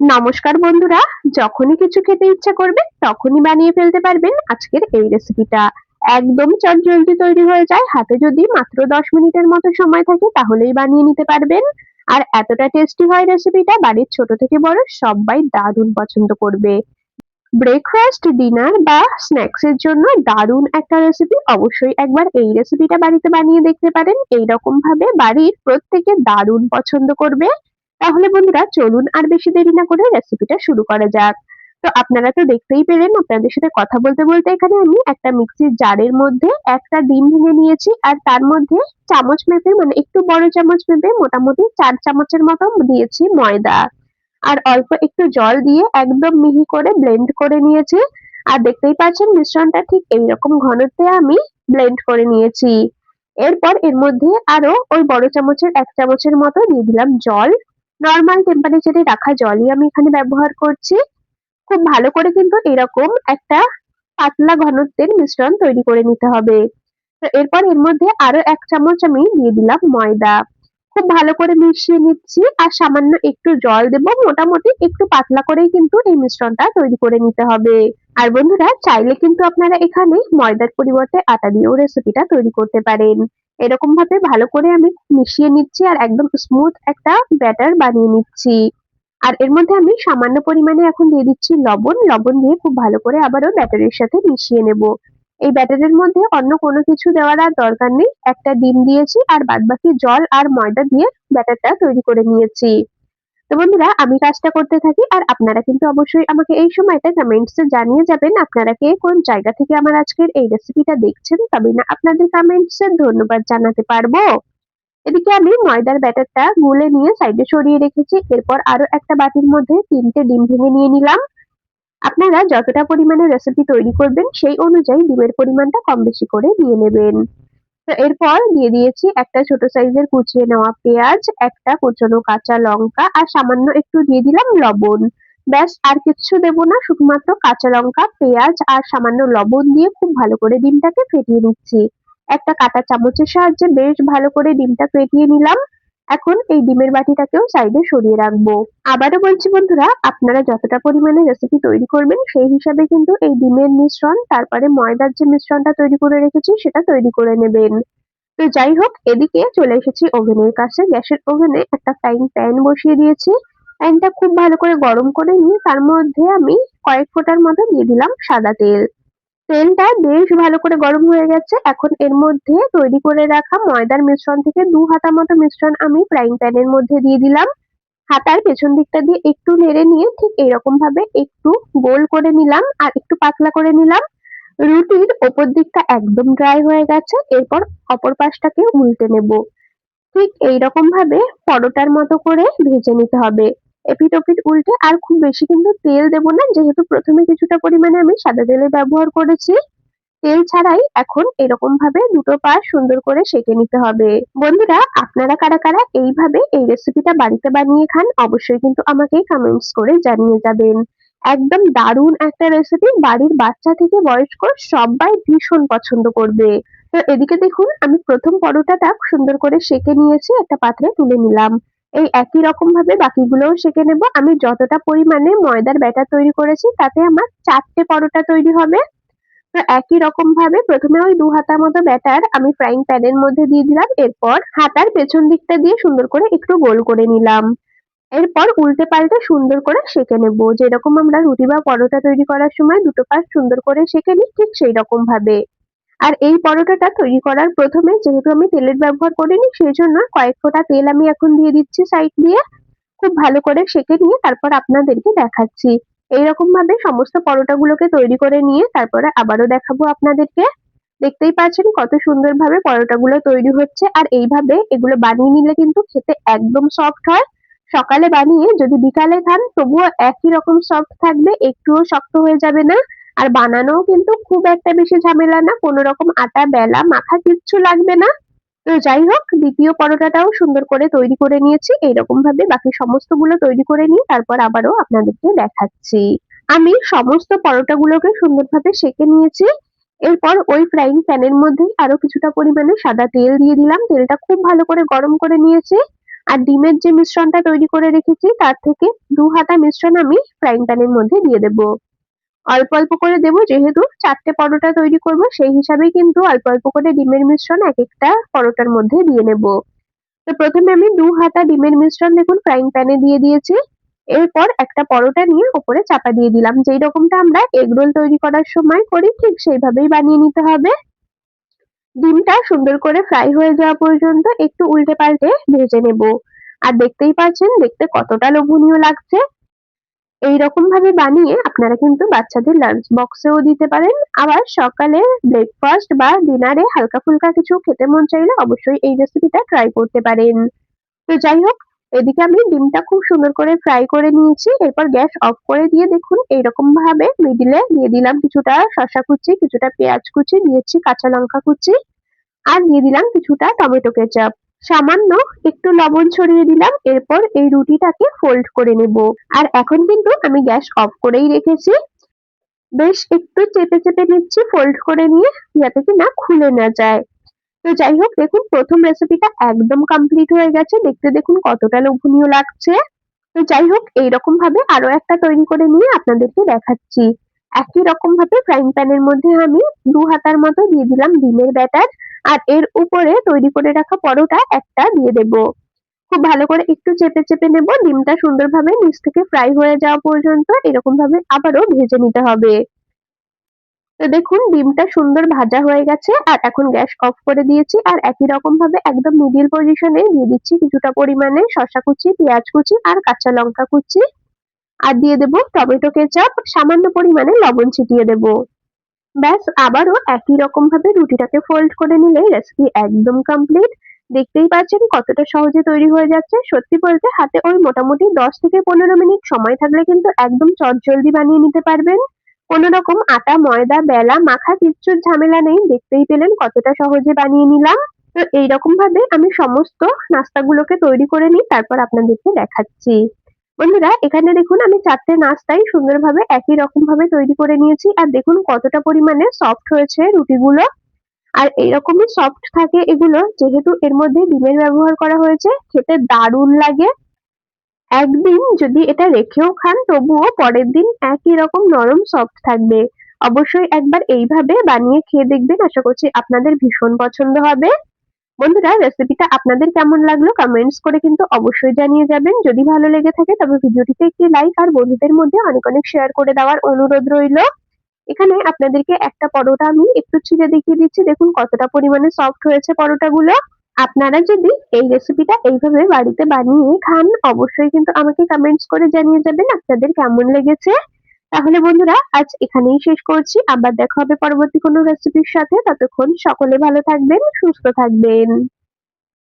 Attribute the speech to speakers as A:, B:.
A: নমস্কার বন্ধুরা, যখনই কিছু খেতে ইচ্ছা করবে তখনই বানিয়ে ফেলতে পারবেন আজকের এই রেসিপিটা। একদম চটজলদি তৈরি হয়ে যায়, হাতে যদি মাত্র 10 মিনিটের মতো সময় থাকে তাহলেই বানিয়ে নিতে পারবেন। আর এতটা টেস্টি হয় রেসিপিটা, বাড়ির ছোট থেকে বড় সবাই দারুণ পছন্দ করবে। ব্রেকফাস্ট, ডিনার বা স্ন্যাক্স এর জন্য দারুণ একটা রেসিপি। অবশ্যই একবার এই রেসিপিটা বাড়িতে বানিয়ে দেখতে পারেন, এইরকম ভাবে বাড়ির প্রত্যেকে দারুণ পছন্দ করবে। তাহলে বন্ধুরা চলুন আর বেশি দেরি না করে রেসিপিটা শুরু করা যাক। তো আপনারা তো দেখতেই পেলেন, আপনাদের সাথে কথা বলতে বলতে এখানে আমি একটা মিক্সির জারের মধ্যে একটা ডিম ভেঙে নিয়েছি, আর তার মধ্যে চামচ মেপে, মানে একটু বড় চামচ মেপে মোটামুটি 4 চামচের মতো দিয়েছি ময়দা, আর অল্প একটু জল দিয়ে একদম মিহি করে ব্লেন্ড করে নিয়েছি। আর দেখতেই পাচ্ছেন মিশ্রণটা ঠিক এইরকম ঘনত্বে আমি ব্লেন্ড করে নিয়েছি। এরপর এর মধ্যে আরো ওই বড় চামচের 1 চামচের মতো দিয়ে দিলাম জল। নরমাল টেম্পারেচারে রাখা জলই আমি এখানে ব্যবহার করছি। খুব ভালো করে কিন্তু এরকম একটা পাতলা ঘনত্বের মিশ্রণ তৈরি করে নিতে হবে। তো এরপর এর মধ্যে আরো 1 চামচ আমি দিয়ে দিলাম ময়দা। খুব ভালো করে মিশিয়ে নিচ্ছি, আর সামান্য একটু জল দেব। মোটামুটি একটু পাতলা করেই কিন্তু এই মিশ্রণটা তৈরি করে নিতে হবে। আর বন্ধুরা চাইলে কিন্তু আপনারা এখানে ময়দার পরিবর্তে আটা দিয়েও রেসিপিটা তৈরি করতে পারেন। এরকম ভাবে ভালো করে আমি মিশিয়ে নিচ্ছি আর একদম স্মুথ একটা ব্যাটার বানিয়ে নিচ্ছি। আর এর মধ্যে আমি সামান্য পরিমাণে এখন দিয়ে দিচ্ছি লবণ। লবণ দিয়ে খুব ভালো করে আবারও ব্যাটারের সাথে মিশিয়ে নেব। এই ব্যাটারের মধ্যে অন্য কোনো কিছু দেওয়ার আর দরকার নেই। একটা ডিম দিয়েছি আর বাদবাকি জল আর ময়দা দিয়ে ব্যাটারটা তৈরি করে নিয়েছি। তো বন্ধুরা আমি কাজটা করতে থাকি, আর আপনারা কিন্তু অবশ্যই আমাকে এই সময়টা কমেন্টস এ জানিয়ে যাবেন আপনারা কে কোন জায়গা থেকে আমার আজকের এই রেসিপিটা দেখছেন, তবে না আপনাদের কমেন্টস এ ধন্যবাদ জানাতে পারবো। এদিকে আমি ময়দার ব্যাটারটা গুলে নিয়ে সাইডে সরিয়ে রেখেছি। এরপর আরো একটা বাটির মধ্যে 3টে ডিম ভেঙে নিয়ে নিলাম। আপনারা যতটা পরিমাণে রেসিপি তৈরি করবেন সেই অনুযায়ী ডিমের পরিমাণটা কম বেশি করে নিয়ে নেবেন। তো এরপর দিয়ে দিয়েছি একটা ছোট সাইজের কুচিয়ে নেওয়া পেঁয়াজ, একটা কুচনো কাঁচা লঙ্কা, আর সামান্য একটু দিয়ে দিলাম লবণ। ব্যাস, আর কিচ্ছু দেবো না, শুধুমাত্র কাঁচা লঙ্কা, পেঁয়াজ আর সামান্য লবণ দিয়ে খুব ভালো করে ডিমটাকে ফেটিয়ে নিচ্ছি। একটা কাঁটা চামচের সাহায্যে বেশ ভালো করে ডিমটা ফেটিয়ে নিলাম। এখন এই ডিমের বাটিটাকেও সাইডে সরিয়ে রাখবো। আবারও বলছি বন্ধুরা, আপনারা যতটা পরিমাণে রেসিপি তৈরি করবেন সেই হিসাবে কিন্তু এই ডিমের মিশ্রণ, তারপরে ময়দার যে মিশ্রণটা তৈরি করে রেখেছি সেটা তৈরি করে নেবেন। তো যাই হোক, এদিকে চলে এসেছি ওভেনের কাছে। গ্যাসের ওভেনে একটা ফ্রাইং প্যান বসিয়ে দিয়েছি। প্যানটা খুব ভালো করে গরম করে নিয়ে তার মধ্যে আমি কয়েক ফোঁটার মতো দিয়ে দিলাম সাদা তেল। তেলটা বেশ ভালো করে গরম হয়ে গেছে। এখন এর মধ্যে তৈরি করে রাখা ময়দার মিশ্রণ থেকে 2 হাতা মতো মিশ্রণ আমি ফ্রাইং প্যানের মধ্যে দিয়ে দিলাম। হাতার পেছন দিকটা দিয়ে একটু নেড়ে নিয়ে ঠিক এরকম ভাবে একটু গোল করে নিলাম আর একটু পাতলা করে নিলাম। রুটির ওপর দিকটা একদম ড্রাই হয়ে গেছে। এরপর অপর পাশটাকে উল্টে নেব। ঠিক এইরকম ভাবে পরোটার মতো করে ভেজে নিতে হবে। এপিঠ ওপিঠ উল্টে, আর খুব বেশি কিন্তু তেল দেব না, যেহেতু প্রথমে কিছুটা পরিমাণে আমি সাদা তেলের ব্যবহার করেছি। তেল ছাড়াই এখন এরকম ভাবে দুটো পাশ সুন্দর করে সেঁকে নিতে হবে। বন্ধুরা আপনারা কারা কারা এইভাবে এই রেসিপিটা বাড়িতে বানিয়ে খান অবশ্যই কিন্তু আমাকে কমেন্টস করে জানিয়ে যাবেন। একদম দারুণ একটা রেসিপি, বাড়ির বাচ্চা থেকে বয়স্ক সবাই ভীষণ পছন্দ করবে। তো এদিকে দেখুন, আমি প্রথম পরোটাটা সুন্দর করে সেঁকে নিয়েছি, একটা পাত্রে তুলে নিলাম। এই একই রকম ভাবে বাকিগুলোও সেঁকে নেব। আমি যতটা পরিমাণে ময়দার ব্যাটার তৈরি করেছি তাতে আমার 4টে পরোটা তৈরি হবে। তো একই রকম ভাবে প্রথমে ওই 2 হাতা মতো ব্যাটার আমি ফ্রাইং প্যানের মধ্যে দিয়ে দিলাম। এরপর হাতার পেছন দিকটা দিয়ে সুন্দর করে একটু গোল করে নিলাম। এরপর উল্টে পাল্টে সুন্দর করে সেঁকে নেব। যেরকম আমরা রুটি বা পরোটা তৈরি করার সময় দুটো পাশ সুন্দর করে সেঁকে নিই, ঠিক সেই রকম ভাবে। আর এই পরোটাটা তৈরি করার প্রথমে যেহেতু আমি তেলের ব্যবহার করিনি, সেজন্য কয়েক ফোঁটা তেল আমি এখন দিয়ে দিচ্ছি সাইড দিয়ে। খুব ভালো করে সেঁকে নিয়ে তারপর আপনাদেরকে দেখাচ্ছি। এইরকম ভাবে সমস্ত পরোটাগুলোকে তৈরি করে নিয়ে তারপরে আবারও দেখাবো আপনাদেরকে। দেখতেই পাচ্ছেন কত সুন্দরভাবে পরোটাগুলো তৈরি হচ্ছে, আর এইভাবে এগুলো বানিয়ে নিলে কিন্তু খেতে একদম সফট হয়। সকালে বানিয়ে যদি বিকালে খান তবুও একই রকম সফট থাকবে, একটুও শক্ত হয়ে যাবে না। আর বানানোও কিন্তু খুব একটা বেশি ঝামেলা না, কোনো রকম আটা বেলা মাখা কিচ্ছু লাগবে না। তো যাই হোক, দ্বিতীয় পরোটাটাও সুন্দর করে তৈরি করে নিয়েছি। এইরকম ভাবে বাকি সমস্তগুলো তৈরি করে নিয়ে তারপর আবারও আপনাদেরকে দেখাচ্ছি। আমি সমস্ত পরোটাগুলোকে সুন্দরভাবে সেঁকে নিয়েছি। এরপর ওই ফ্রাইং প্যানের মধ্যেই আরো কিছুটা পরিমাণে সাদা তেল দিয়ে দিলাম। তেলটা খুব ভালো করে গরম করে নিয়েছি। আর ডিমের যে মিশ্রণটা তৈরি করে রেখেছি তার থেকে 2 হাতা মিশ্রণ আমি ফ্রাইং প্যানের মধ্যে দিয়ে দেব। অল্প অল্প করে দেব, যেহেতু 4টে পরোটা তৈরি করব সেই হিসাবেই কিন্তু অল্প অল্প করে ডিমের মিশ্রণ একেকটা পরোটার মধ্যে দিয়ে নেব। তো প্রথমে আমি 2 হাতা ডিমের মিশ্রণ দেখুন ফ্রাইং প্যানে দিয়ে দিয়েছি। এরপর একটা পরোটা নিয়ে উপরে চাপা দিয়ে দিলাম। যেই রকমটা আমরা এগ রোল তৈরি করার সময় করি ঠিক সেইভাবেই বানিয়ে নিতে হবে। ডিমটা সুন্দর করে ফ্রাই হয়ে যাওয়া পর্যন্ত একটু উল্টে পাল্টে ভেজে নেব। আর দেখতেই পাচ্ছেন দেখতে কতটা লোভনীয় লাগছে। এইরকম ভাবে বানিয়ে আপনারা কিন্তু বাচ্চাদের লাঞ্চ বক্সেও দিতে পারেন। আবার সকালে ব্রেকফাস্ট বা ডিনারে হালকা ফুলকা কিছু খেতে মন চাইলে অবশ্যই এই রেসিপিটা ট্রাই করতে পারেন। তো যাই হোক, এদিকে আমি ডিমটা খুব সুন্দর করে ফ্রাই করে নিয়েছি। এরপর গ্যাস অফ করে দিয়ে দেখুন এইরকম ভাবে মিডিলে দিয়ে দিলাম কিছুটা শসা কুচি, কিছুটা পেঁয়াজ কুচি, দিয়েছি কাঁচা লঙ্কা কুচি, আর দিয়ে দিলাম কিছুটা টমেটো কেচাপ। সামান্য একটু লবণ ছড়িয়ে দিলাম। এরপর এই রুটিটাকে ফোল্ড করে নেব। আর এখন কিন্তু আমি গ্যাস অফ করেই রেখেছি। বেশ একটু চেপে চেপে নিচ্ছি ফোল্ড করে নিয়ে, যাতে কিনা খুলে না যায়। তো যাই হোক, দেখুন প্রথম রেসিপিটা একদম কমপ্লিট হয়ে গেছে। দেখতে দেখুন কতটা লোভনীয় লাগছে। তো যাই হোক, এইরকম ভাবে আরো একটা তৈরি করে নিয়ে আপনাদেরকে দেখাচ্ছি। একই রকম ভাবে ফ্রাইং প্যানের মধ্যে আমি 2 হাতার মতো দিয়ে দিলাম ডিমের ব্যাটার, আর এর উপরে তৈরি করে রাখা পরোটা একটা দিয়ে দেব। খুব ভালো করে একটু চেপে চেপে নেব। ডিমটা সুন্দরভাবে নিচ থেকে ফ্রাই হয়ে যাওয়া পর্যন্ত এরকম ভাবে আবারও ভেজে নিতে হবে। তো দেখুন ডিমটা সুন্দর ভাজা হয়ে গেছে, আর এখন গ্যাস অফ করে দিয়েছি। আর একই রকম ভাবে একদম মিডিল পজিশনে দিয়ে দিচ্ছি কিছুটা পরিমাণে শসা কুচি, পেঁয়াজ কুচি আর কাঁচা লঙ্কা কুচি, আর দিয়ে দেব টমেটো কেচাপ, সামান্য পরিমাণে লবণ ছিটিয়ে দেব। ব্যাস, আবারও একই রকম ভাবে রুটিটাকে ফোল্ড করে নিলেই রেসিপি একদম কমপ্লিট। দেখতেই পাচ্ছেন কতটা সহজে তৈরি হয়ে যাচ্ছে। সত্যি বলতে হাতে ওই মোটামুটি 10 থেকে 15 মিনিট সময় থাকলে কিন্তু একদম চটজলদি বানিয়ে নিতে পারবেন। কোনো রকম আটা, ময়দা, বেলা, মাখা কিচ্ছুর ঝামেলা নেই। দেখতেই পেলেন কতটা সহজে বানিয়ে নিলাম। তো এইরকম ভাবে আমি সমস্ত নাস্তাগুলোকে তৈরি করে নিই, তারপর আপনাদেরকে দেখাচ্ছি। বন্ধুরা, এখানে দেখুন আমি 4টে নাস্তাই সুন্দরভাবে একই রকম ভাবে তৈরি করে নিয়েছি। আর দেখুন কতটা পরিমাণে সফট হয়েছে রুটিগুলো। আর এইরকমই সফট থাকে এগুলো, যেহেতু এর মধ্যে ডিমের ব্যবহার করা হয়েছে। খেতে দারুণ লাগে। একদিন যদি এটা রেখেও খান তবুও পরের দিন একই রকম নরম সফট থাকবে। অবশ্যই একবার এইভাবে বানিয়ে খেয়ে দেখবেন। আশা করছি আপনাদের ভীষণ পছন্দ হবে। বন্ধুরা, রেসিপিটা আপনাদের কেমন লাগলো কমেন্টস করে কিন্তু অবশ্যই জানিয়ে যাবেন। যদি ভালো লেগে থাকে তবে ভিডিওটিতে একটি লাইক আর বন্ধুদের মধ্যে অনেক অনেক শেয়ার করে দেওয়ার অনুরোধ রইল। এখানে আপনাদেরকে একটা পরোটা আমি একটু ছিঁড়ে দেখিয়ে দিচ্ছি। দেখুন কতটা পরিমাণে সফট হয়েছে পরোটাগুলো। আপনারা যদি এই রেসিপিটা এইভাবে বাড়িতে বানিয়ে খান অবশ্যই কিন্তু আমাকে কমেন্টস করে জানিয়ে যাবেন আপনাদের কেমন লেগেছে। তাহলে বন্ধুরা, আজ এখানেই শেষ করছি। আবার দেখা হবে পরবর্তী কোনো রেসিপির সাথে। ততক্ষণ সকলে ভালো থাকবেন, সুস্থ থাকবেন।